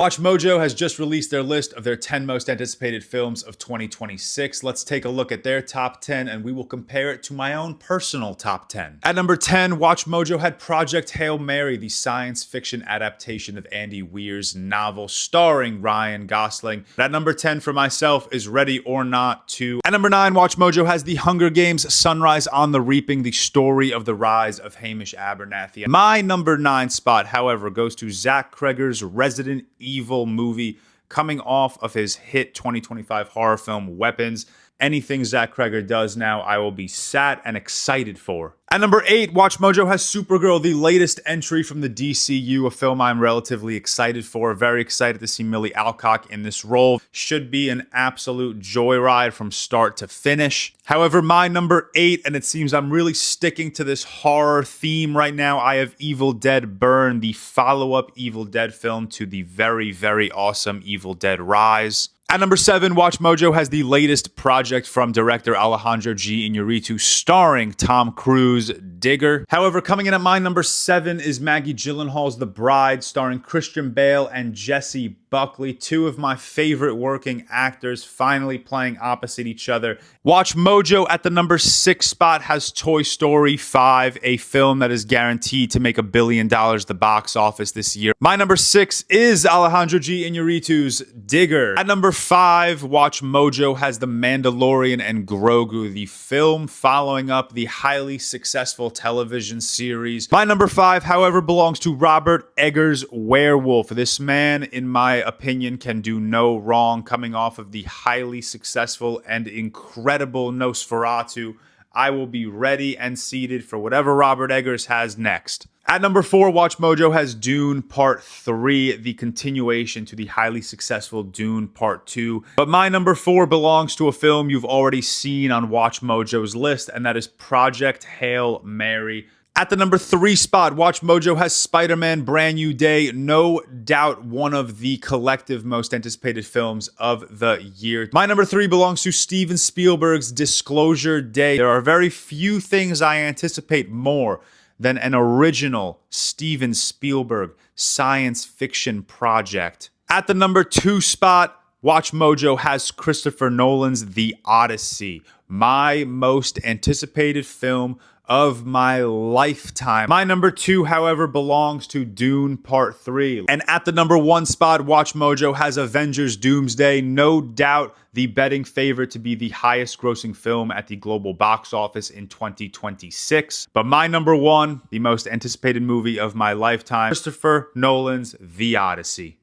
WatchMojo has just released their list of their 10 most anticipated films of 2026. Let's take a look at their top 10 and we will compare it to my own personal top 10. At number 10, WatchMojo had Project Hail Mary, the science fiction adaptation of Andy Weir's novel starring Ryan Gosling. At number 10 for myself is Ready or Not 2. At number 9, WatchMojo has The Hunger Games: Sunrise on the Reaping, the story of the rise of Hamish Abernathy. My number 9 spot, however, goes to Zach Cregger's Resident Evil movie, coming off of his hit 2025 horror film Weapons. Anything Zach Cregger does now, I will be sat and excited for. At number 8, WatchMojo has Supergirl, the latest entry from the DCU, a film I'm relatively excited for. Very excited to see Millie Alcock in this role. Should be an absolute joyride from start to finish. However, my number 8, and it seems I'm really sticking to this horror theme right now, I have Evil Dead Burn, the follow-up Evil Dead film to the very, very awesome Evil Dead Rise. At number 7, WatchMojo has the latest project from director Alejandro G. Iñárritu starring Tom Cruise, Digger. However, coming in at my number 7 is Maggie Gyllenhaal's The Bride, starring Christian Bale and Jessie Buckley, two of my favorite working actors finally playing opposite each other. WatchMojo at the number 6 spot has Toy Story 5, a film that is guaranteed to make $1 billion at the box office this year. My number 6 is Alejandro G. Iñárritu's Digger. At number 5, WatchMojo has The Mandalorian and Grogu, the film following up the highly successful television series. My number 5, however, belongs to Robert Eggers' Werewolf. This man, in my opinion, can do no wrong, coming off of the highly successful and incredible Nosferatu. I will be ready and seated for whatever Robert Eggers has next. At number 4, WatchMojo has Dune Part 3, the continuation to the highly successful Dune Part 2. But my number 4 belongs to a film you've already seen on WatchMojo's list, and that is Project Hail Mary. At the number 3 spot, WatchMojo has Spider-Man Brand New Day, no doubt one of the collective most anticipated films of the year. My number 3 belongs to Steven Spielberg's Disclosure Day. There are very few things I anticipate more than an original Steven Spielberg science fiction project. At the number 2 spot, WatchMojo has Christopher Nolan's The Odyssey, my most anticipated film of my lifetime. My number 2, however, belongs to Dune Part 3. And at the number 1 spot, WatchMojo has Avengers Doomsday, no doubt the betting favorite to be the highest grossing film at the global box office in 2026. But my number 1, the most anticipated movie of my lifetime, Christopher Nolan's The Odyssey.